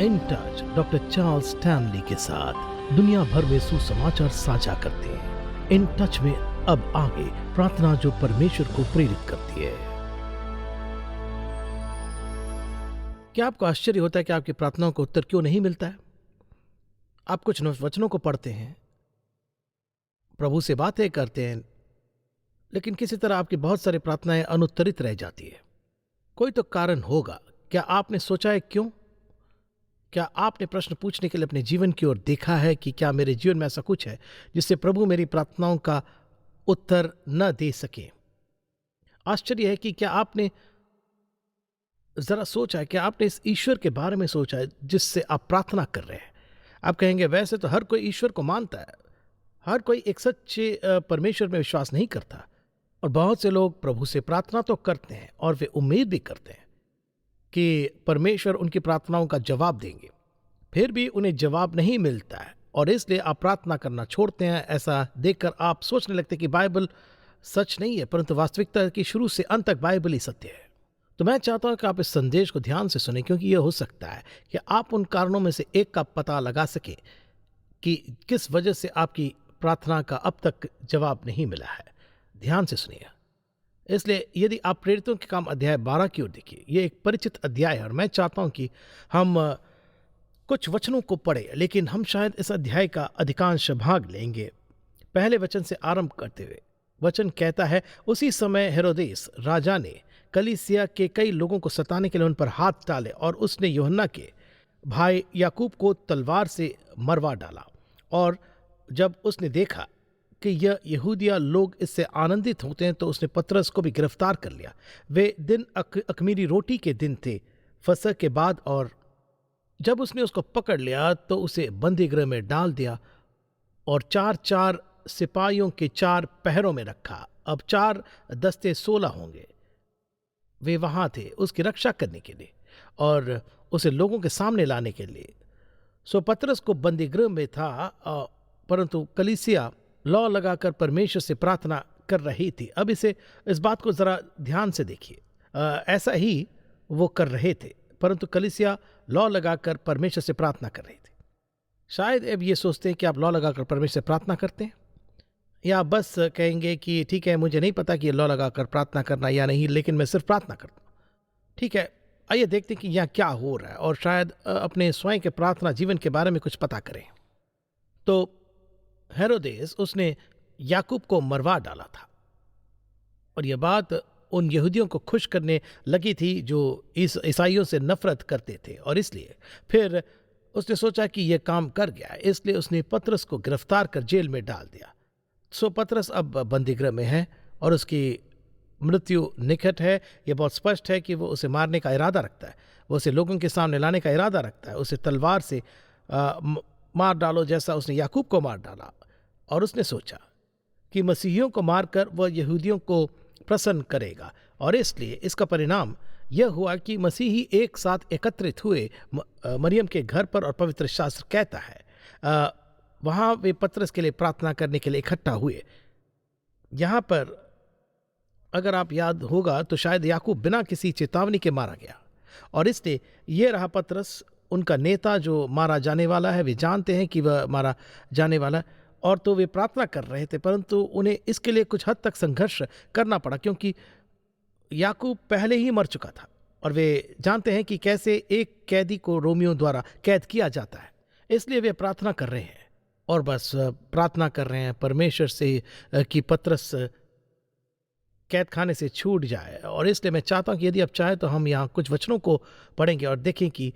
In touch doctor Charles Stanley के साथ दुनिया भर में सुसमाचार साझा करते हैं। इन टच में अब आगे प्रार्थना जो परमेश्वर को प्रेरित करती है। क्या आपको आश्चर्य होता है कि आपकी प्रार्थनाओं का उत्तर क्यों नहीं मिलता है? आप कुछ वचनों को पढ़ते हैं, प्रभु से बातें करते हैं, लेकिन किसी तरह आपकी बहुत सारी प्रार्थनाएं अनुत्तरित रह जाती है। कोई तो कारण होगा। क्या आपने सोचा है क्यों? क्या आपने प्रश्न पूछने के लिए अपने जीवन की ओर देखा है कि क्या मेरे जीवन में ऐसा कुछ है जिससे प्रभु मेरी प्रार्थनाओं का उत्तर न दे सके? आश्चर्य है कि क्या आपने जरा सोचा है, क्या आपने इस ईश्वर के बारे में सोचा है जिससे आप प्रार्थना कर रहे हैं? आप कहेंगे वैसे तो हर कोई ईश्वर को मानता है, हर कोई एक सच्चे परमेश्वर में विश्वास नहीं करता, और बहुत से लोग प्रभु से प्रार्थना तो करते हैं और वे उम्मीद भी करते हैं कि परमेश्वर उनकी प्रार्थनाओं का जवाब देंगे, फिर भी उन्हें जवाब नहीं मिलता है और इसलिए आप प्रार्थना करना छोड़ते हैं। ऐसा देखकर आप सोचने लगते हैं कि बाइबल सच नहीं है, परंतु वास्तविकता है कि शुरू से अंत तक बाइबल ही सत्य है। तो मैं चाहता हूं कि आप इस संदेश को ध्यान से सुनें, क्योंकि यह हो सकता है कि आप उन कारणों में से एक का पता लगा सकें कि किस वजह से आपकी प्रार्थना का अब तक जवाब नहीं मिला है। ध्यान से सुनिए। इसलिए यदि आप प्रेरितों के काम अध्याय 12 की ओर देखिए, यह एक परिचित अध्याय है और मैं चाहता हूं कि हम कुछ वचनों को पढ़े, लेकिन हम शायद इस अध्याय का अधिकांश भाग लेंगे। पहले वचन से आरंभ करते हुए वचन कहता है, उसी समय हेरोदेस राजा ने कलीसिया के कई लोगों को सताने के लिए उन पर हाथ डाले और उसने यूहन्ना के भाई याकूब को तलवार से मरवा डाला। और जब उसने देखा कि यह यहूदिया लोग इससे आनंदित होते हैं, तो उसने पतरस को भी गिरफ्तार कर लिया। वे दिन अखमीरी रोटी के दिन थे, फसह के बाद, और जब उसने उसको पकड़ लिया तो उसे बंदीगृह में डाल दिया और 4-4 सिपाहियों के 4 पहरों में रखा। अब 4 दस्ते 16 होंगे, वे वहां थे उसकी रक्षा करने के लिए और उसे लोगों के सामने लाने के लिए। सो पतरस को बंदीगृह में था, परंतु कलीसिया लौ लगाकर परमेश्वर से प्रार्थना कर रही थी। अब इस बात को जरा ध्यान से देखिए। ऐसा ही वो कर रहे थे, परंतु कलीसिया लौ लगाकर परमेश्वर से प्रार्थना कर रही थी। शायद अब ये सोचते हैं कि आप लौ लगाकर परमेश्वर से प्रार्थना करते हैं, या बस कहेंगे कि ठीक है, मुझे नहीं पता कि ये लौ लगाकर प्रार्थना करना या नहीं, लेकिन मैं सिर्फ प्रार्थना करता हूँ। ठीक है, आइए देखते हैं कि यहाँ क्या हो रहा है और शायद अपने स्वयं के प्रार्थना जीवन के बारे में कुछ पता करें। तो हेरोदेस उसने याकूब को मरवा डाला था, और यह बात उन यहूदियों को खुश करने लगी थी जो ईसाइयों से नफरत करते थे, और इसलिए फिर उसने सोचा कि यह काम कर गया, इसलिए उसने पतरस को गिरफ्तार कर जेल में डाल दिया। सो पतरस अब बंदीगृह में है और उसकी मृत्यु निकट है। यह बहुत स्पष्ट है कि वो उसे मारने का इरादा रखता है, वो उसे लोगों के सामने लाने का इरादा रखता है, उसे तलवार से मार डालो जैसा उसने याकूब को मार डाला। और उसने सोचा कि मसीहियों को मारकर वह यहूदियों को प्रसन्न करेगा, और इसलिए इसका परिणाम यह हुआ कि मसीही एक साथ एकत्रित हुए मरियम के घर पर, और पवित्र शास्त्र कहता है वहां वे पतरस के लिए प्रार्थना करने के लिए इकट्ठा हुए। यहां पर अगर आप याद होगा तो शायद याकूब बिना किसी चेतावनी के मारा गया, और इसलिए यह रहा पतरस, उनका नेता जो मारा जाने वाला है। वे जानते हैं कि वह मारा जाने वाला है, और तो वे प्रार्थना कर रहे थे, परंतु उन्हें इसके लिए कुछ हद तक संघर्ष करना पड़ा, क्योंकि याकूब पहले ही मर चुका था और वे जानते हैं कि कैसे एक कैदी को रोमियों द्वारा कैद किया जाता है। इसलिए वे प्रार्थना कर रहे हैं और बस प्रार्थना कर रहे हैं परमेश्वर से कि पतरस कैद खाने से छूट जाए। और इसलिए मैं चाहता हूं कि यदि आप चाहें तो हम यहाँ कुछ वचनों को पढ़ेंगे और देखें कि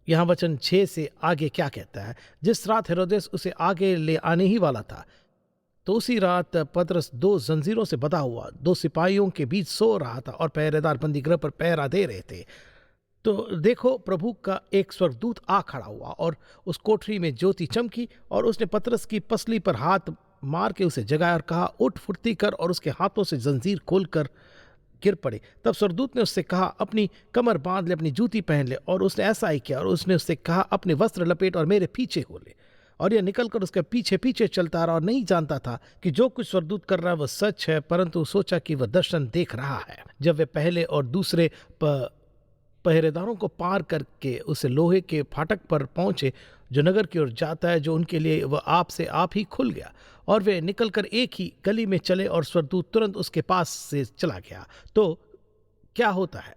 यहाँ वचन 6 से आगे क्या कहता है। जिस रात हेरोदेस उसे आगे ले आने ही वाला था, तो उसी रात पतरस 2 जंजीरों से बंधा हुआ 2 सिपाहियों के बीच सो रहा था, और पहरेदार बंदीगृह पर पहरा दे रहे थे। तो देखो, प्रभु का एक स्वर्गदूत आ खड़ा हुआ और उस कोठरी में ज्योति चमकी, और उसने पतरस की पसली पर हाथ मार के उसे जगाया और कहा, उठ, फुर्ती कर, और उसके हाथों से जंजीर खोलकर गिर पड़े। तब स्वर्गदूत ने उससे कहा, अपनी कमर बांध ले, अपनी जूती पहन ले, और उसने ऐसा ही किया। और उसने उससे कहा, अपने वस्त्र लपेट और मेरे पीछे हो ले। और यह निकलकर उसके पीछे पीछे चलता रहा, और नहीं जानता था कि जो कुछ स्वर्गदूत कर रहा है वह सच है, परंतु सोचा कि वह दर्शन देख रहा है। जब वे पहले और दूसरे पहरेदारों को पार करके उस लोहे के फाटक पर पहुंचे जो नगर की ओर जाता है, जो उनके लिए वह आप से आप ही खुल गया, और वे निकलकर एक ही गली में चले और स्वर्गदूत तुरंत उसके पास से चला गया। तो क्या होता है?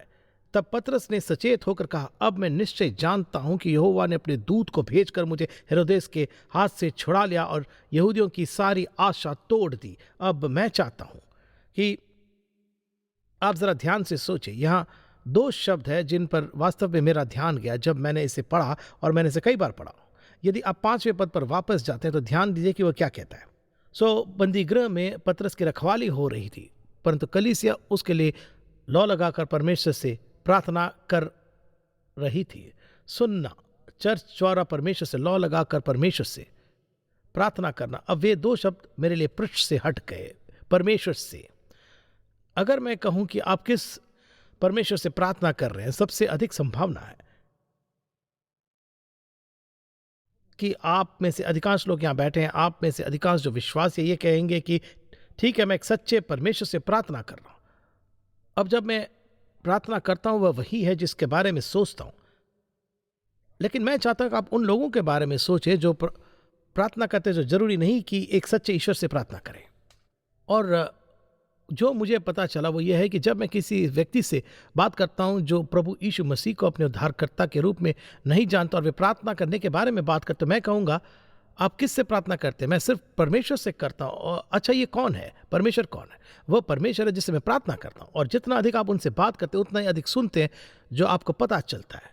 तब पतरस ने सचेत होकर कहा, अब मैं निश्चय जानता हूं कि यहोवा ने अपने दूत को भेजकर मुझे हेरोदेस के हाथ से छुड़ा लिया और यहूदियों की सारी आशा तोड़ दी। अब मैं चाहता हूं कि आप जरा ध्यान से सोचें। यहां दो शब्द है जिन पर वास्तव में मेरा ध्यान गया जब मैंने इसे पढ़ा, और मैंने इसे कई बार पढ़ा। यदि आप 5वें पद पर वापस जाते हैं तो ध्यान दीजिए कि वह क्या कहता है। बंदीगृह में पतरस की रखवाली हो रही थी, परंतु कलीसिया उसके लिए लौ लगाकर परमेश्वर से प्रार्थना कर रही थी। सुनना, चर्च द्वारा परमेश्वर से लौ लगाकर परमेश्वर से प्रार्थना करना। अब वे दो शब्द मेरे लिए पृष्ठ से हट गए, परमेश्वर से। अगर मैं कहूं कि आप किस परमेश्वर से प्रार्थना कर रहे हैं, सबसे अधिक संभावना है कि आप में से अधिकांश लोग यहां बैठे हैं, आप में से अधिकांश जो विश्वास है ये कहेंगे कि ठीक है, मैं एक सच्चे परमेश्वर से प्रार्थना कर रहा हूं। अब जब मैं प्रार्थना करता हूं, वह वही है जिसके बारे में सोचता हूं। लेकिन मैं चाहता हूं कि आप उन लोगों के बारे में सोचें जो प्रार्थना करते हैं, जो जरूरी नहीं कि एक सच्चे ईश्वर से प्रार्थना करें। और जो मुझे पता चला वो ये है कि जब मैं किसी व्यक्ति से बात करता हूं जो प्रभु यीशु मसीह को अपने उद्धारकर्ता के रूप में नहीं जानता, और वे प्रार्थना करने के बारे में बात करते, मैं कहूँगा आप किस से प्रार्थना करते हैं? मैं सिर्फ परमेश्वर से करता हूँ। और अच्छा, ये कौन है? परमेश्वर कौन है? वह परमेश्वर है जिससे मैं प्रार्थना करता हूँ। और जितना अधिक आप उनसे बात करते हैं उतना ही अधिक सुनते हैं, जो आपको पता चलता है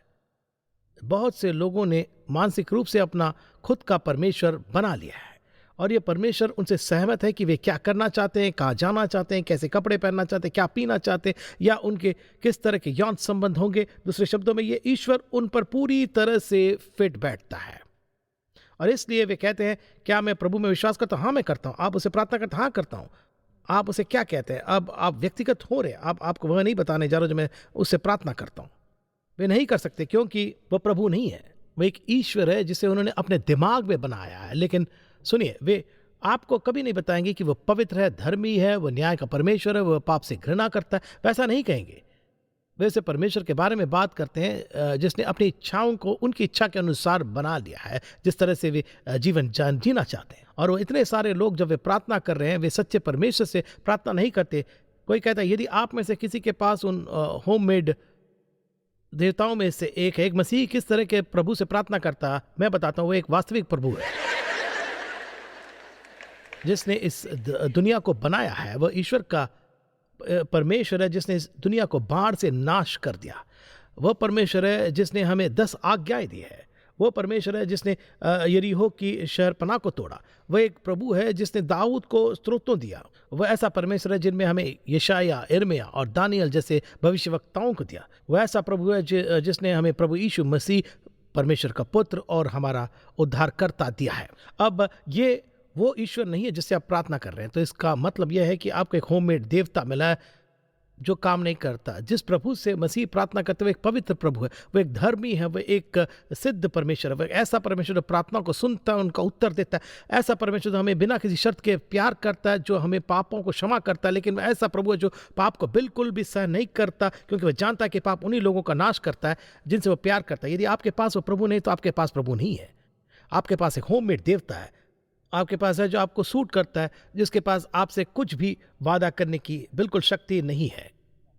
बहुत से लोगों ने मानसिक रूप से अपना खुद का परमेश्वर बना लिया है, और ये परमेश्वर उनसे सहमत है कि वे क्या करना चाहते हैं, कहाँ जाना चाहते हैं, कैसे कपड़े पहनना चाहते हैं, क्या पीना चाहते हैं, या उनके किस तरह के यौन संबंध होंगे। दूसरे शब्दों में, ये ईश्वर उन पर पूरी तरह से फिट बैठता है। और इसलिए वे कहते हैं, क्या मैं प्रभु में विश्वास करता हूँ? हाँ, मैं करता हूँ। आप उसे प्रार्थना करते? हाँ, करता हूँ। आप उसे क्या कहते हैं? अब आप व्यक्तिगत हो रहे, आपको वह नहीं बताने जा रहा जो मैं उससे प्रार्थना करता हूँ। वे नहीं कर सकते, क्योंकि वह प्रभु नहीं है। वह एक ईश्वर है जिसे उन्होंने अपने दिमाग में बनाया है। लेकिन सुनिए, वे आपको कभी नहीं बताएंगे कि वह पवित्र है, धर्मी है, वह न्याय का परमेश्वर है, वह पाप से घृणा करता है। वैसा नहीं कहेंगे। वैसे परमेश्वर के बारे में बात करते हैं जिसने अपनी इच्छाओं को उनकी इच्छा के अनुसार बना लिया है, जिस तरह से वे जीवन जीना चाहते हैं। और वो इतने सारे लोग जब वे प्रार्थना कर रहे हैं, वे सच्चे परमेश्वर से प्रार्थना नहीं करते। कोई कहता है, यदि आप में से किसी के पास उन होममेड देवताओं में से एक है, एक मसीह किस तरह के प्रभु से प्रार्थना करता, मैं बताता हूँ, वो एक वास्तविक प्रभु है जिसने इस दुनिया को बनाया है। वह ईश्वर का परमेश्वर है जिसने इस दुनिया को बाढ़ से नाश कर दिया। वह परमेश्वर है जिसने हमें 10 आज्ञाएं दी है। वो परमेश्वर है जिसने यरीहो की शहरपनाह को तोड़ा। वह एक प्रभु है जिसने दाऊद को स्तोत्रों दिया। वह ऐसा परमेश्वर है जिनमें हमें यशाया, इर्मिया और दानियल जैसे भविष्यवक्ताओं को दिया। वह ऐसा प्रभु है जिसने हमें प्रभु यीशु मसीह, परमेश्वर का पुत्र और हमारा उद्धारकर्ता दिया है। अब ये वो ईश्वर नहीं है जिससे आप प्रार्थना कर रहे हैं। तो इसका मतलब यह है कि आपको एक होममेड देवता मिला है जो काम नहीं करता। जिस प्रभु से मसीह प्रार्थना करते हुए एक पवित्र प्रभु है, वो एक धर्मी है, वो एक सिद्ध परमेश्वर है। वो ऐसा परमेश्वर जो प्रार्थना को सुनता है, उनका उत्तर देता है। ऐसा परमेश्वर जो हमें बिना किसी शर्त के प्यार करता है, जो हमें पापों को क्षमा करता है। लेकिन ऐसा प्रभु है जो पाप को बिल्कुल भी सहन नहीं करता, क्योंकि वह जानता है कि पाप उन्हीं लोगों का नाश करता है जिनसे वो प्यार करता है। यदि आपके पास वो प्रभु नहीं, तो आपके पास प्रभु नहीं है। आपके पास एक होममेड देवता है आपके पास है जो आपको सूट करता है, जिसके पास आपसे कुछ भी वादा करने की बिल्कुल शक्ति नहीं है,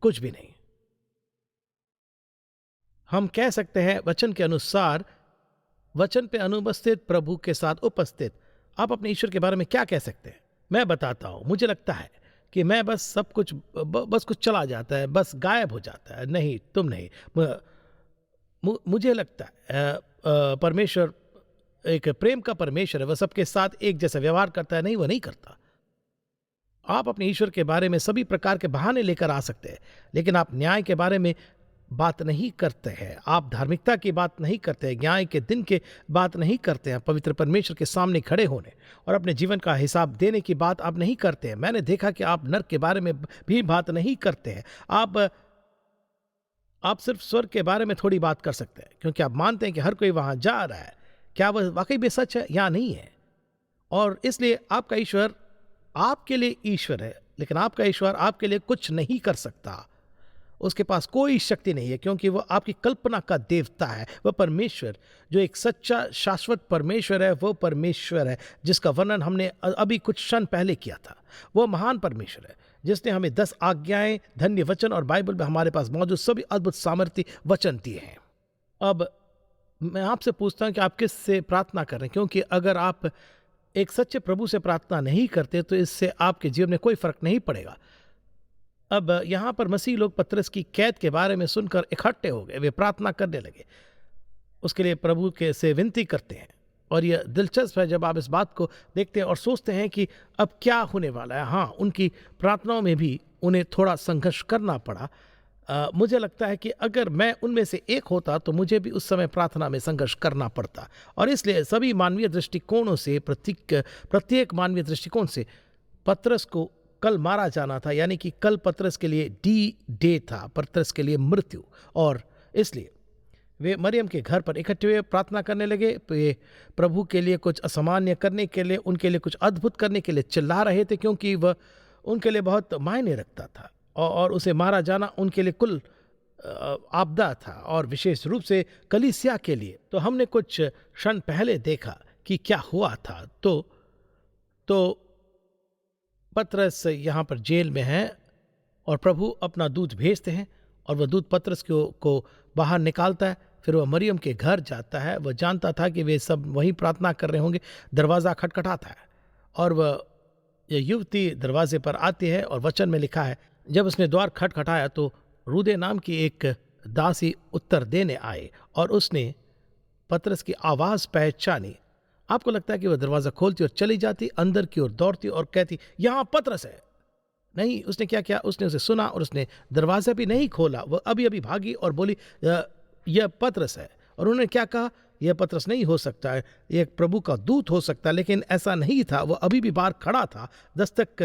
कुछ भी नहीं। हम कह सकते हैं वचन के अनुसार, वचन पे अनुपस्थित प्रभु के साथ उपस्थित। आप अपने ईश्वर के बारे में क्या कह सकते हैं? मैं बताता हूं। मुझे लगता है कि मैं बस सब कुछ बस कुछ चला जाता है, बस गायब हो जाता है। नहीं, तुम नहीं। मुझे लगता है परमेश्वर एक प्रेम का परमेश्वर है। वह सबके साथ एक जैसा व्यवहार करता है। नहीं, वह नहीं करता। आप अपने ईश्वर के बारे में सभी प्रकार के बहाने लेकर आ सकते हैं, लेकिन आप न्याय के बारे में बात नहीं करते हैं। आप धार्मिकता की बात नहीं करते हैं, न्याय के दिन के बात नहीं करते हैं, पवित्र परमेश्वर के सामने खड़े होने और अपने जीवन का हिसाब देने की बात आप नहीं करते हैं। मैंने देखा कि आप नरक के बारे में भी बात नहीं करते हैं। आप सिर्फ स्वर्ग के बारे में थोड़ी बात कर सकते हैं, क्योंकि आप मानते हैं कि हर कोई वहां जा रहा है। क्या वह वाकई में सच है या नहीं है? और इसलिए आपका ईश्वर आपके लिए ईश्वर है, लेकिन आपका ईश्वर आपके लिए कुछ नहीं कर सकता। उसके पास कोई शक्ति नहीं है, क्योंकि वह आपकी कल्पना का देवता है। वह परमेश्वर जो एक सच्चा शाश्वत परमेश्वर है, वो परमेश्वर है जिसका वर्णन हमने अभी कुछ क्षण पहले किया था। वह महान परमेश्वर है जिसने हमें 10 आज्ञाएं, धन्य वचन और बाइबल में हमारे पास मौजूद सभी अद्भुत सामर्थ्य वचन दिए हैं। अब मैं आपसे पूछता हूं कि आप किससे प्रार्थना कर रहे हैं, क्योंकि अगर आप एक सच्चे प्रभु से प्रार्थना नहीं करते तो इससे आपके जीवन में कोई फर्क नहीं पड़ेगा। अब यहाँ पर मसीह लोग पतरस की कैद के बारे में सुनकर इकट्ठे हो गए, वे प्रार्थना करने लगे, उसके लिए प्रभु के से विनती करते हैं। और यह दिलचस्प है जब आप इस बात को देखते हैं और सोचते हैं कि अब क्या होने वाला है। हाँ, उनकी प्रार्थनाओं में भी उन्हें थोड़ा संघर्ष करना पड़ा। मुझे लगता है कि अगर मैं उनमें से एक होता तो मुझे भी उस समय प्रार्थना में संघर्ष करना पड़ता। और इसलिए सभी मानवीय दृष्टिकोणों से, प्रत्येक मानवीय दृष्टिकोण से पतरस को कल मारा जाना था, यानी कि कल पतरस के लिए डी डे था, पतरस के लिए मृत्यु। और इसलिए वे मरियम के घर पर इकट्ठे हुए प्रार्थना करने लगे। वे प्रभु के लिए कुछ असामान्य करने के लिए, उनके लिए कुछ अद्भुत करने के लिए चिल्ला रहे थे, क्योंकि वह उनके लिए बहुत मायने रखता था और उसे मारा जाना उनके लिए कुल आपदा था, और विशेष रूप से कलीसिया के लिए। तो हमने कुछ क्षण पहले देखा कि क्या हुआ था। तो पतरस यहाँ पर जेल में है और प्रभु अपना दूत भेजते हैं और वह दूत पतरस को बाहर निकालता है। फिर वह मरियम के घर जाता है। वह जानता था कि वे सब वहीं प्रार्थना कर रहे होंगे। दरवाज़ा खटखटाता है और वह युवती दरवाजे पर आती है और वचन में लिखा है, जब उसने द्वार खटखटाया तो रूदे नाम की एक दासी उत्तर देने आए और उसने पतरस की आवाज़ पहचानी। आपको लगता है कि वह दरवाज़ा खोलती और चली जाती, अंदर की ओर दौड़ती और कहती, यहाँ पतरस है। नहीं, उसने क्या किया, उसने उसे सुना और उसने दरवाज़ा भी नहीं खोला। वह अभी अभी भागी और बोली, यह पतरस है। और उन्होंने क्या कहा, यह पतरस नहीं हो सकता है, यह प्रभु का दूत हो सकता है। लेकिन ऐसा नहीं था। वह अभी भी बाहर खड़ा था, दस्तक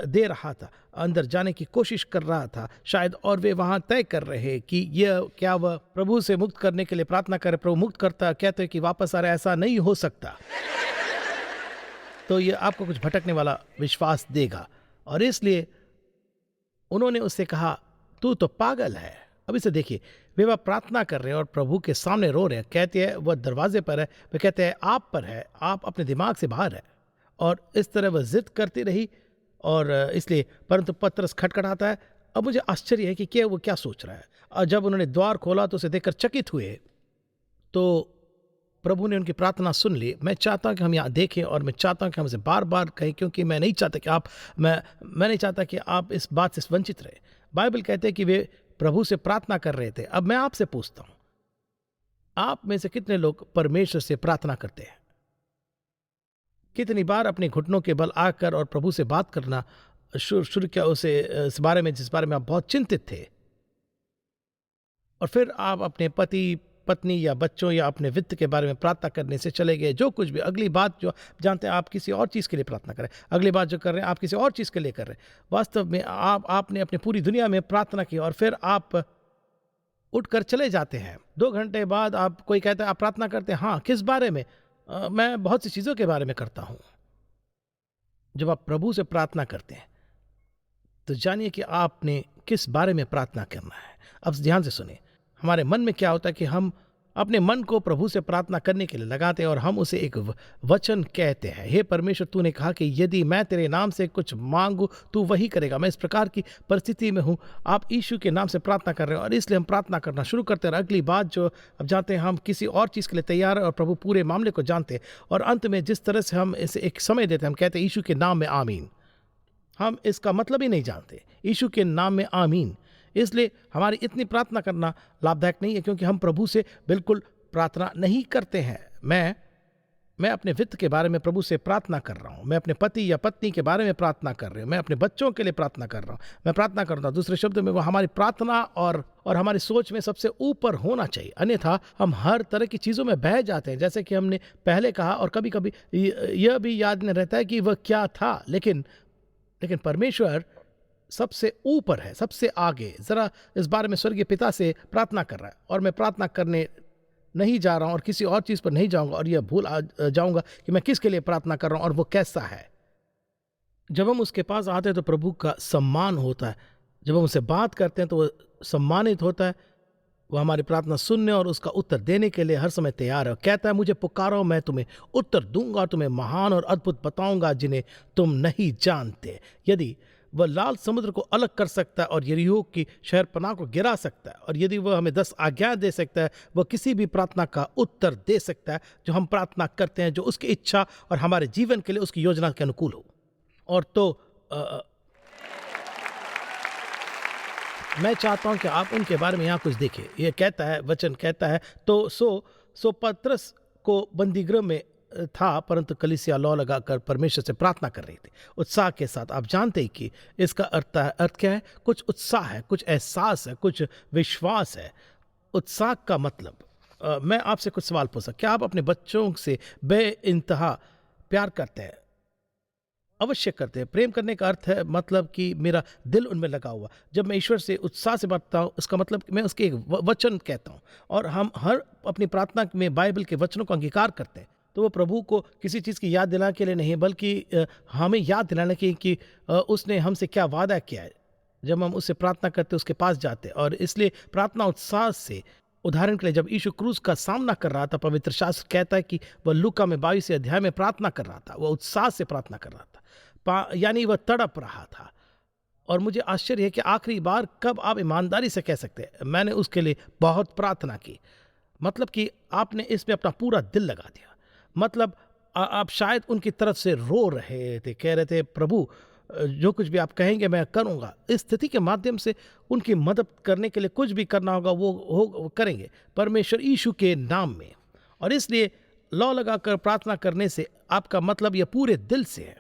दे रहा था, अंदर जाने की कोशिश कर रहा था शायद। और वे वहाँ तय कर रहे कि यह क्या वह प्रभु से मुक्त करने के लिए प्रार्थना करे। प्रभु मुक्त करता, कहते कि वापस आ रहा, ऐसा नहीं हो सकता। तो यह आपको कुछ भटकने वाला विश्वास देगा। और इसलिए उन्होंने उससे कहा, तू तो पागल है। अब इसे देखिए, वे वह प्रार्थना कर रहे हैं और प्रभु के सामने रो रहे हैं। कहते हैं वह दरवाजे पर है, वे कहते हैं आप पर है, आप अपने दिमाग से बाहर है। और इस तरह वह जिद करती रही और इसलिए, परंतु पतरस खटखटाता है। अब मुझे आश्चर्य है कि वो क्या सोच रहा है। और जब उन्होंने द्वार खोला तो उसे देखकर चकित हुए। तो प्रभु ने उनकी प्रार्थना सुन ली। मैं चाहता हूं कि हम यहाँ देखें और मैं चाहता हूं कि हम इसे बार बार कहें, क्योंकि मैं नहीं चाहता कि मैं नहीं चाहता कि आप इस बात से वंचित रहे। बाइबल कहते हैं कि वे प्रभु से प्रार्थना कर रहे थे। अब मैं आपसे पूछता हूं, आप में से कितने लोग परमेश्वर से प्रार्थना करते हैं? कितनी बार अपने घुटनों के बल आकर और प्रभु से बात करना शुरू किया, उसे इस बारे में जिस बारे में आप बहुत चिंतित थे, और फिर आप अपने पति पत्नी या बच्चों या अपने वित्त के बारे में प्रार्थना करने से चले गए। जो कुछ भी अगली बात जो जानते हैं, आप किसी और चीज़ के लिए प्रार्थना करें। अगली बात जो कर रहे हैं, आप किसी और चीज़ के लिए कर रहे हैं। वास्तव में आपने अपनी पूरी दुनिया में प्रार्थना की और फिर आप उठकर चले जाते हैं। 2 घंटे बाद आप, कोई कहता है आप प्रार्थना करते हैं। हाँ, किस बारे में? मैं बहुत सी चीज़ों के बारे में करता हूँ। जब आप प्रभु से प्रार्थना करते हैं तो जानिए कि आपने किस बारे में प्रार्थना करना है। अब ध्यान से सुनिए, हमारे मन में क्या होता है कि हम अपने मन को प्रभु से प्रार्थना करने के लिए लगाते हैं और हम उसे एक वचन कहते हैं, हे परमेश्वर, तूने कहा कि यदि मैं तेरे नाम से कुछ मांगू तू वही करेगा। मैं इस प्रकार की परिस्थिति में हूँ, आप यीशु के नाम से प्रार्थना कर रहे हैं और इसलिए हम प्रार्थना करना शुरू करते हैं। अगली बात जो अब जानते हैं, हम किसी और चीज़ के लिए तैयार हैं और प्रभु पूरे मामले को जानते हैं। और अंत में जिस तरह से हम इसे एक समय देते हैं, हम कहते हैं यीशु के नाम में आमीन। हम इसका मतलब ही नहीं जानते, यीशु के नाम में आमीन। इसलिए हमारी इतनी प्रार्थना करना लाभदायक नहीं है, क्योंकि हम प्रभु से बिल्कुल प्रार्थना नहीं करते हैं। मैं अपने वित्त के बारे में प्रभु से प्रार्थना कर रहा हूँ, मैं अपने पति या पत्नी के बारे में प्रार्थना कर रही हूँ, मैं अपने बच्चों के लिए प्रार्थना कर रहा हूँ, मैं प्रार्थना करता हूँ। दूसरे शब्दों में, वो हमारी प्रार्थना और हमारी सोच में सबसे ऊपर होना चाहिए। अन्यथा हम हर तरह की चीज़ों में बह जाते हैं, जैसे कि हमने पहले कहा। और कभी कभी यह भी याद नहीं रहता है कि वह क्या था। लेकिन परमेश्वर सबसे ऊपर है, सबसे आगे। जरा इस बारे में स्वर्गीय पिता से प्रार्थना कर रहा है और मैं प्रार्थना करने नहीं जा रहा हूं और किसी और चीज पर नहीं जाऊंगा और यह भूल जाऊंगा कि मैं किसके लिए प्रार्थना कर रहा हूं और वो कैसा है। जब हम उसके पास आते हैं तो प्रभु का सम्मान होता है। जब हम उससे बात करते हैं तो वो सम्मानित होता है, वो हमारी प्रार्थना सुनने और उसका उत्तर देने के लिए हर समय तैयार है। कहता है, मुझे पुकारो, मैं तुम्हें उत्तर दूंगा, तुम्हें महान और अद्भुत बताऊंगा जिन्हें तुम नहीं जानते। यदि वह लाल समुद्र को अलग कर सकता है और यरीहो की शहरपनाह को गिरा सकता है, और यदि वह हमें 10 आज्ञाएं दे सकता है, वह किसी भी प्रार्थना का उत्तर दे सकता है जो हम प्रार्थना करते हैं, जो उसकी इच्छा और हमारे जीवन के लिए उसकी योजना के अनुकूल हो। और तो मैं चाहता हूं कि आप उनके बारे में यहाँ कुछ देखें। ये कहता है, वचन कहता है, तो सो पतरस को बंदीगृह में था, परंतु कलीसिया लौ लगाकर परमेश्वर से प्रार्थना कर रही थी उत्साह के साथ। आप जानते हैं कि इसका अर्थ क्या है? कुछ उत्साह है, कुछ एहसास है, कुछ विश्वास है। उत्साह का मतलब, मैं आपसे कुछ सवाल पूछ सकता, क्या आप अपने बच्चों से बे इंतहा प्यार करते हैं? अवश्य करते हैं। प्रेम करने का अर्थ है मतलब कि मेरा दिल उनमें लगा हुआ। जब मैं ईश्वर से उत्साह से बांटता हूँ, इसका मतलब मैं उसके एक वचन कहता हूँ, और हम हर अपनी प्रार्थना में बाइबल के वचनों को अंगीकार करते हैं, तो वो प्रभु को किसी चीज़ की याद दिलाने के लिए नहीं, बल्कि हमें याद दिलाने के कि उसने हमसे क्या वादा किया है। जब हम उससे प्रार्थना करते उसके पास जाते, और इसलिए प्रार्थना उत्साह से। उदाहरण के लिए, जब यीशु क्रूस का सामना कर रहा था, पवित्र शास्त्र कहता है कि वह लूका में 22 अध्याय में प्रार्थना कर रहा था, वह उत्साह से प्रार्थना कर रहा था, यानी वह तड़प रहा था। और मुझे आश्चर्य है कि आखिरी बार कब आप ईमानदारी से कह सकते हैं, मैंने उसके लिए बहुत प्रार्थना की। मतलब कि आपने इसमें अपना पूरा दिल लगा दिया। मतलब आप शायद उनकी तरफ से रो रहे थे, कह रहे थे, प्रभु जो कुछ भी आप कहेंगे मैं करूंगा। इस स्थिति के माध्यम से उनकी मदद करने के लिए कुछ भी करना होगा वो करेंगे, परमेश्वर यीशु के नाम में। और इसलिए लौ लगाकर प्रार्थना करने से आपका मतलब यह पूरे दिल से है।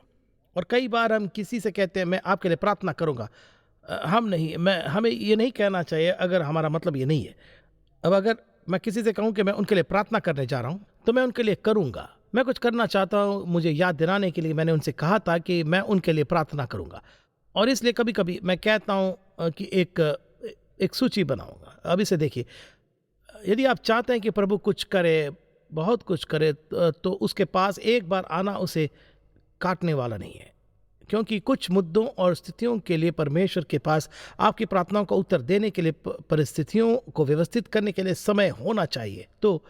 और कई बार हम किसी से कहते हैं, मैं आपके लिए प्रार्थना करूंगा। हमें ये नहीं कहना चाहिए अगर हमारा मतलब ये नहीं है। अब अगर मैं किसी से कहूं कि मैं उनके लिए प्रार्थना करने जा रहा हूं, तो मैं उनके लिए करूंगा। मैं कुछ करना चाहता हूं, मुझे याद दिलाने के लिए मैंने उनसे कहा था कि मैं उनके लिए प्रार्थना करूंगा। और इसलिए कभी कभी मैं कहता हूं कि एक सूची बनाऊंगा। अब इसे देखिए, यदि आप चाहते हैं कि प्रभु कुछ करे, बहुत कुछ करे, तो उसके पास एक बार आना उसे काटने वाला नहीं है, क्योंकि कुछ मुद्दों और स्थितियों के लिए परमेश्वर के पास आपकी प्रार्थनाओं का उत्तर देने के लिए, परिस्थितियों को व्यवस्थित करने के लिए समय होना चाहिए। तो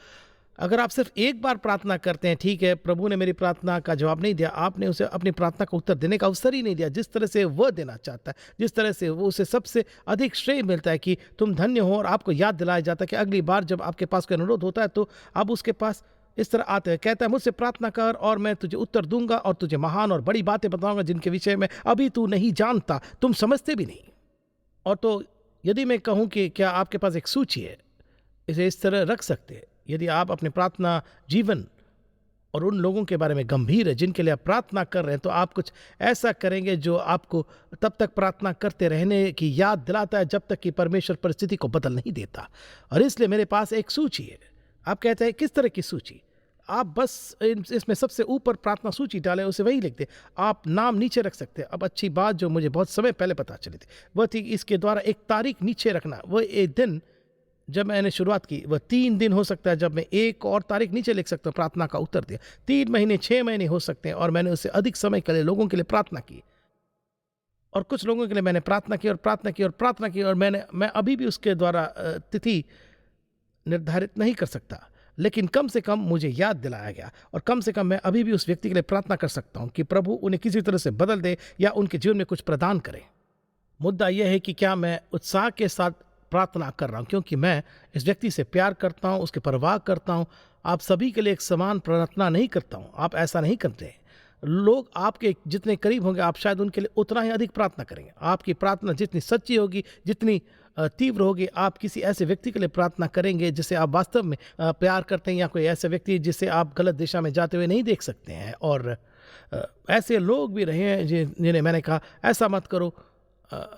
अगर आप सिर्फ एक बार प्रार्थना करते हैं, ठीक है, प्रभु ने मेरी प्रार्थना का जवाब नहीं दिया, आपने उसे अपनी प्रार्थना का उत्तर देने का अवसर ही नहीं दिया जिस तरह से वह देना चाहता है, जिस तरह से वो उसे सबसे अधिक श्रेय मिलता है कि तुम धन्य हो। और आपको याद दिलाया जाता है कि अगली बार जब आपके पास कोई अनुरोध होता है तो आप उसके पास इस तरह आते हैं, कहता है, मुझसे प्रार्थना कर और मैं तुझे उत्तर दूंगा और तुझे महान और बड़ी बातें बताऊंगा जिनके विषय में अभी तू नहीं जानता, तुम समझते भी नहीं। और तो यदि मैं कहूं कि क्या आपके पास एक सूची है, इसे इस तरह रख सकते हैं। यदि आप अपने प्रार्थना जीवन और उन लोगों के बारे में गंभीर है जिनके लिए आप प्रार्थना कर रहे हैं, तो आप कुछ ऐसा करेंगे जो आपको तब तक प्रार्थना करते रहने की याद दिलाता है जब तक कि परमेश्वर परिस्थिति को बदल नहीं देता। और इसलिए मेरे पास एक सूची है। आप कहते हैं, किस तरह की सूची? आप बस इसमें सबसे ऊपर प्रार्थना सूची डालें, उसे वही लिखते। आप नाम नीचे रख सकते हैं। अब अच्छी बात जो मुझे बहुत समय पहले पता चली थी वह थी इसके द्वारा एक तारीख नीचे रखना। वह एक दिन जब मैंने शुरुआत की, वह 3 दिन हो सकता है जब मैं एक और तारीख नीचे लिख सकता हूँ प्रार्थना का उत्तर दिया। 3 महीने, 6 महीने हो सकते हैं, और मैंने उससे अधिक समय के लिए लोगों के लिए प्रार्थना की। और कुछ लोगों के लिए मैंने प्रार्थना की और प्रार्थना की और प्रार्थना की, और मैं अभी भी उसके द्वारा तिथि निर्धारित नहीं कर सकता, लेकिन कम से कम मुझे याद दिलाया गया, और कम से कम मैं अभी भी उस व्यक्ति के लिए प्रार्थना कर सकता हूं कि प्रभु उन्हें किसी तरह से बदल दे या उनके जीवन में कुछ प्रदान करे। मुद्दा यह है कि क्या मैं उत्साह के साथ प्रार्थना कर रहा हूं, क्योंकि मैं इस व्यक्ति से प्यार करता हूं, उसकी परवाह करता हूं। आप सभी के लिए एक समान प्रार्थना नहीं करता हूं, आप ऐसा नहीं करते। लोग आपके जितने करीब होंगे आप शायद उनके लिए उतना ही अधिक प्रार्थना करेंगे। आपकी प्रार्थना जितनी सच्ची होगी, जितनी तीव्र होगी, आप किसी ऐसे व्यक्ति के लिए प्रार्थना करेंगे जिसे आप वास्तव में प्यार करते हैं, या कोई ऐसा व्यक्ति जिसे आप गलत दिशा में जाते हुए नहीं देख सकते हैं। और ऐसे लोग भी रहे हैं जिन्हें मैंने कहा ऐसा मत करो,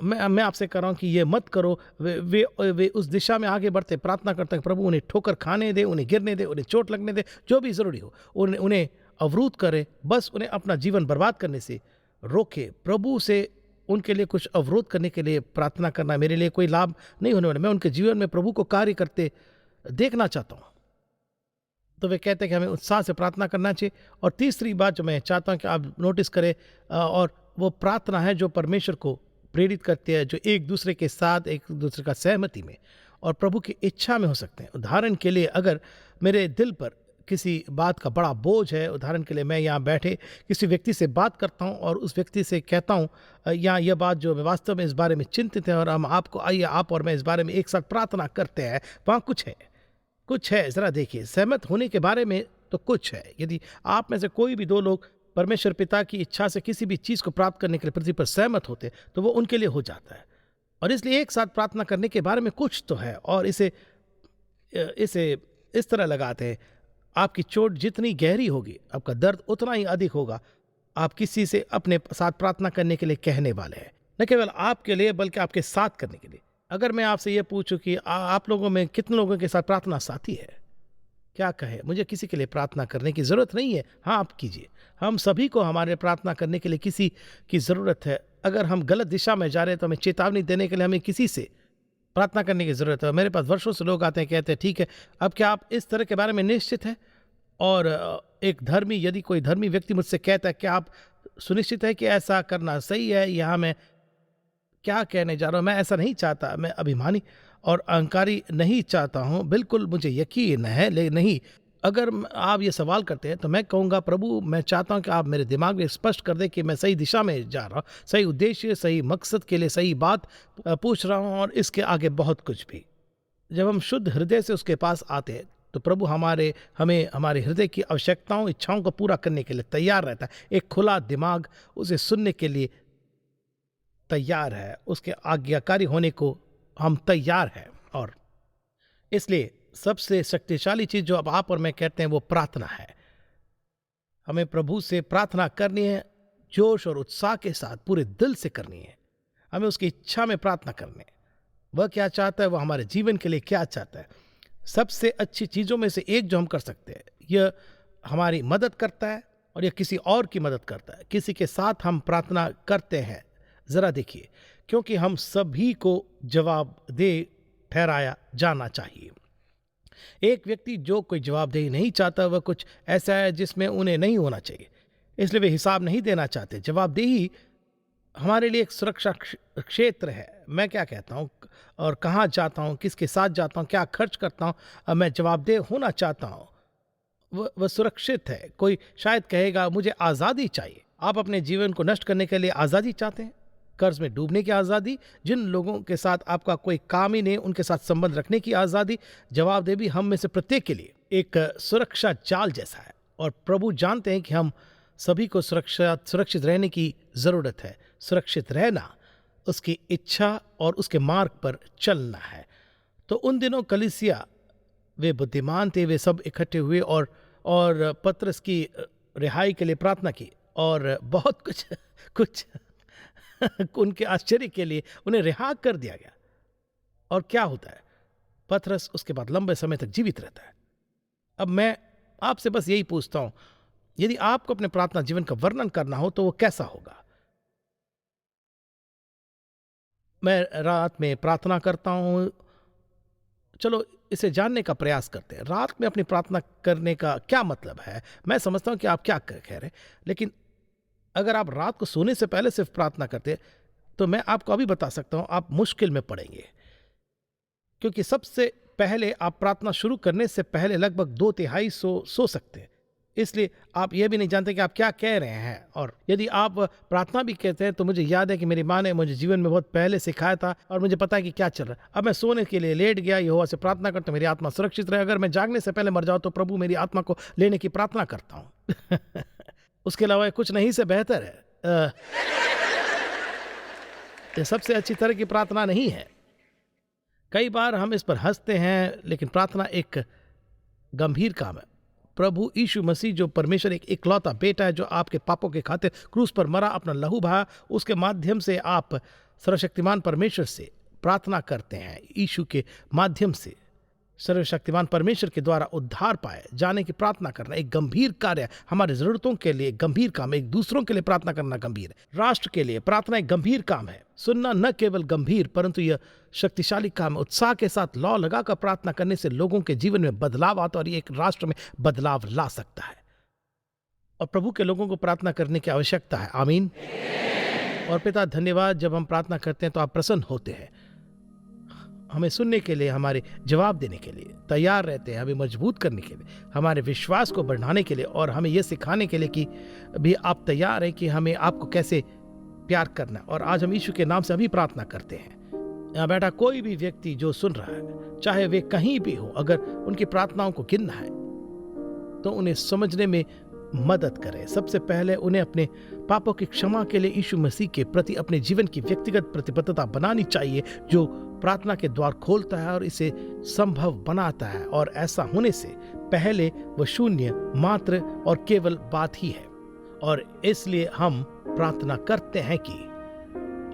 मैं आपसे कह रहा हूँ कि ये मत करो। वे उस दिशा में आगे बढ़ते, प्रार्थना करते हैं प्रभु उन्हें ठोकर खाने दे, उन्हें गिरने दे, उन्हें चोट लगने दे, जो भी ज़रूरी हो उन्हें अवरुद्ध करे, बस उन्हें अपना जीवन बर्बाद करने से रोके। प्रभु से उनके लिए कुछ अवरोध करने के लिए प्रार्थना करना मेरे लिए कोई लाभ नहीं होने वाला। मैं उनके जीवन में प्रभु को कार्य करते देखना चाहता हूँ। तो वे कहते हैं कि हमें उत्साह से प्रार्थना करना चाहिए। और तीसरी बात जो मैं चाहता हूँ कि आप नोटिस करें, और वो प्रार्थना है जो परमेश्वर को प्रेरित करते हैं, जो एक दूसरे के साथ एक दूसरे का सहमति में और प्रभु की इच्छा में हो सकते हैं। उदाहरण के लिए, अगर मेरे दिल पर किसी बात का बड़ा बोझ है, उदाहरण के लिए मैं यहाँ बैठे किसी व्यक्ति से बात करता हूँ और उस व्यक्ति से कहता हूँ या यह बात जो मैं वास्तव में इस बारे में चिंतित है और हम आपको, आइए आप और मैं इस बारे में एक साथ प्रार्थना करते हैं, वहाँ कुछ है, ज़रा देखिए, सहमत होने के बारे में तो कुछ है। यदि आप में से कोई भी दो लोग परमेश्वर पिता की इच्छा से किसी भी चीज़ को प्राप्त करने के लिए पृथ्वी पर सहमत होते तो वो उनके लिए हो जाता है। और इसलिए एक साथ प्रार्थना करने के बारे में कुछ तो है। और इसे इसे इस तरह लगाते हैं, आपकी चोट जितनी गहरी होगी आपका दर्द उतना ही अधिक होगा। आप किसी से अपने साथ प्रार्थना करने के लिए कहने वाले हैं, न केवल आपके लिए बल्कि आपके साथ करने के लिए। अगर मैं आपसे ये पूछूं कि आप लोगों में कितने लोगों के साथ प्रार्थना साथी है, क्या कहे, मुझे किसी के लिए प्रार्थना करने की ज़रूरत नहीं है। हाँ, आप कीजिए। हम सभी को हमारे प्रार्थना करने के लिए किसी की ज़रूरत है। अगर हम गलत दिशा में जा रहे हैं तो हमें चेतावनी देने के लिए हमें किसी से प्रार्थना करने की ज़रूरत है। मेरे पास वर्षों से लोग आते हैं, कहते हैं ठीक है, अब क्या आप इस तरह के बारे में निश्चित है? और एक धर्मी, यदि कोई धर्मी व्यक्ति मुझसे कहता है कि आप सुनिश्चित है कि ऐसा करना सही है, यहाँ मैं क्या कहने जा रहा हूँ, मैं ऐसा नहीं चाहता, मैं अभिमानी और अहंकारी नहीं चाहता हूँ, बिल्कुल मुझे यकीन है, लेकिन नहीं, अगर आप ये सवाल करते हैं तो मैं कहूँगा, प्रभु मैं चाहता हूँ कि आप मेरे दिमाग में स्पष्ट कर दें कि मैं सही दिशा में जा रहा हूँ, सही उद्देश्य, सही मकसद के लिए सही बात पूछ रहा हूँ, और इसके आगे बहुत कुछ भी। जब हम शुद्ध हृदय से उसके पास आते हैं तो प्रभु हमें हमारे हृदय की आवश्यकताओं, इच्छाओं को पूरा करने के लिए तैयार रहता है। एक खुला दिमाग उसे सुनने के लिए तैयार है, उसके आज्ञाकारी होने को हम तैयार हैं। और इसलिए सबसे शक्तिशाली चीज जो अब आप और मैं कहते हैं वो प्रार्थना है। हमें प्रभु से प्रार्थना करनी है, जोश और उत्साह के साथ पूरे दिल से करनी है। हमें उसकी इच्छा में प्रार्थना करनी है। वह क्या चाहता है, वह हमारे जीवन के लिए क्या चाहता है। सबसे अच्छी चीजों में से एक जो हम कर सकते हैं, यह हमारी मदद करता है और यह किसी और की मदद करता है। किसी के साथ हम प्रार्थना करते हैं, जरा देखिए, क्योंकि हम सभी को जवाबदेह ठहराया जाना चाहिए। एक व्यक्ति जो कोई जवाबदेही नहीं चाहता, वह कुछ ऐसा है जिसमें उन्हें नहीं होना चाहिए, इसलिए वे हिसाब नहीं देना चाहते। जवाबदेही हमारे लिए एक सुरक्षा क्षेत्र है। मैं क्या कहता हूँ और कहाँ जाता हूँ, किसके साथ जाता हूँ, क्या खर्च करता हूँ, मैं जवाबदेह होना चाहता हूँ, वह सुरक्षित है। कोई शायद कहेगा मुझे आज़ादी चाहिए। आप अपने जीवन को नष्ट करने के लिए आज़ादी चाहते हैं, कर्ज में डूबने की आज़ादी, जिन लोगों के साथ आपका कोई काम ही नहीं उनके साथ संबंध रखने की आज़ादी। जवाबदेही भी हम में से प्रत्येक के लिए एक सुरक्षा जाल जैसा है, और प्रभु जानते हैं कि हम सभी को सुरक्षित रहने की ज़रूरत है। सुरक्षित रहना उसकी इच्छा और उसके मार्ग पर चलना है। तो उन दिनों कलीसिया, वे बुद्धिमान थे, वे सब इकट्ठे हुए और पतरस की रिहाई के लिए प्रार्थना की, और बहुत कुछ उनके आश्चर्य के लिए उन्हें रिहा कर दिया गया। और क्या होता है, पतरस उसके बाद लंबे समय तक जीवित रहता है। अब मैं आपसे बस यही पूछता हूं, यदि आपको अपने प्रार्थना जीवन का वर्णन करना हो तो वो कैसा होगा? मैं रात में प्रार्थना करता हूं। चलो इसे जानने का प्रयास करते हैं। रात में अपनी प्रार्थना करने का क्या मतलब है? मैं समझता हूं कि आप क्या कह रहे हैं, लेकिन अगर आप रात को सोने से पहले सिर्फ प्रार्थना करते तो मैं आपको अभी बता सकता हूं, आप मुश्किल में पड़ेंगे। क्योंकि सबसे पहले आप प्रार्थना शुरू करने से पहले लगभग 2/3 सो सकते हैं। इसलिए आप यह भी नहीं जानते कि आप क्या कह रहे हैं। और यदि आप प्रार्थना भी कहते हैं तो मुझे याद है कि मेरी माँ ने मुझे जीवन में बहुत पहले सिखाया था, और मुझे पता है कि क्या चल रहा है। अब मैं सोने के लिए लेट गया, यहोवा से प्रार्थना करता, मेरी आत्मा सुरक्षित रहे। अगर मैं जागने से पहले मर जाऊँ तो प्रभु मेरी आत्मा को लेने की प्रार्थना करता हूँ। उसके अलावा कुछ नहीं से बेहतर है। ये सबसे अच्छी तरह की प्रार्थना नहीं है। कई बार हम इस पर हंसते हैं, लेकिन प्रार्थना एक गंभीर काम है। प्रभु यीशु मसीह जो परमेश्वर एक इकलौता बेटा है, जो आपके पापों के खातिर क्रूस पर मरा, अपना लहू बहा, उसके माध्यम से आप सर्वशक्तिमान परमेश्वर से प्रार्थना करते हैं। यीशु के माध्यम से सर्वशक्तिमान परमेश्वर के द्वारा उद्धार पाए जाने की प्रार्थना करना एक गंभीर कार्य है। हमारी जरूरतों के लिए गंभीर काम है। एक दूसरों के लिए प्रार्थना करना गंभीर है। राष्ट्र के लिए प्रार्थना एक गंभीर काम है। सुनना न केवल गंभीर, परंतु यह शक्तिशाली काम है। उत्साह के साथ लौ लगाकर प्रार्थना करने से लोगों के जीवन में बदलाव आता है, और ये एक राष्ट्र में बदलाव ला सकता है। और प्रभु के लोगों को प्रार्थना करने की आवश्यकता है। आमीन। और पिता धन्यवाद, जब हम प्रार्थना करते हैं तो आप प्रसन्न होते हैं, हमें सुनने के लिए, हमारे जवाब देने के लिए तैयार रहते हैं, हमें मजबूत करने के लिए, हमारे विश्वास को बढ़ाने के लिए और हमें यह सिखाने के लिए कि भी आप तैयार हैं कि हमें आपको कैसे प्यार करना है। और आज हम यीशु के नाम से अभी प्रार्थना करते हैं। यहाँ बैठा कोई भी व्यक्ति जो सुन रहा है, चाहे वे कहीं भी हो, अगर उनकी प्रार्थनाओं को गिनना है तो उन्हें समझने में मदद करें। सबसे पहले उन्हें अपने पापों की क्षमा के लिए यीशु मसीह के प्रति अपने जीवन की व्यक्तिगत प्रतिबद्धता बनानी चाहिए, जो प्रार्थना के द्वार खोलता है और इसे संभव बनाता है। और ऐसा होने से पहले वह शून्य, मात्र और केवल बात ही है। और इसलिए हम प्रार्थना करते हैं कि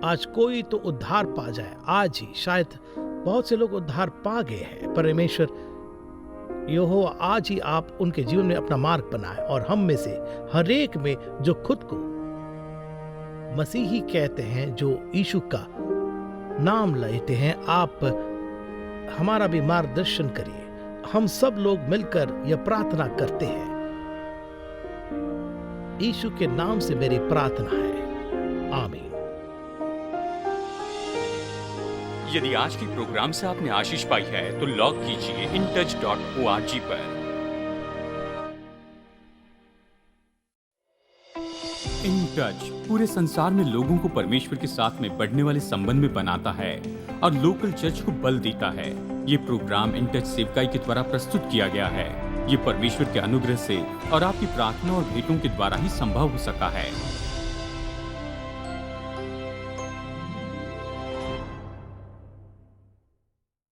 आज कोई तो उद्धार पा जाए। आज ही शायद बहुत से लोग उद्धार पा गए हैं। परमेश्वर यहोवा आज ही आप उनके जीवन में अपना मार्ग बनाए और हम में से हर एक में जो खुद को मसीही कहते हैं, जो यीशु का नाम लेते हैं, आप हमारा भी मार्गदर्शन करिए। हम सब लोग मिलकर यह प्रार्थना करते हैं। यीशु के नाम से मेरी प्रार्थना है, आमीन। यदि आज के प्रोग्राम से आपने आशीष पाई है तो लॉग कीजिए intouch.org पर। इन टच पूरे संसार में लोगों को परमेश्वर के साथ में बढ़ने वाले संबंध में बनाता है और लोकल चर्च को बल देता है। ये प्रोग्राम इन टच सेवकाई के द्वारा प्रस्तुत किया गया है। ये परमेश्वर के अनुग्रह से और आपकी प्रार्थना और भेंटों के द्वारा ही संभव हो सका है।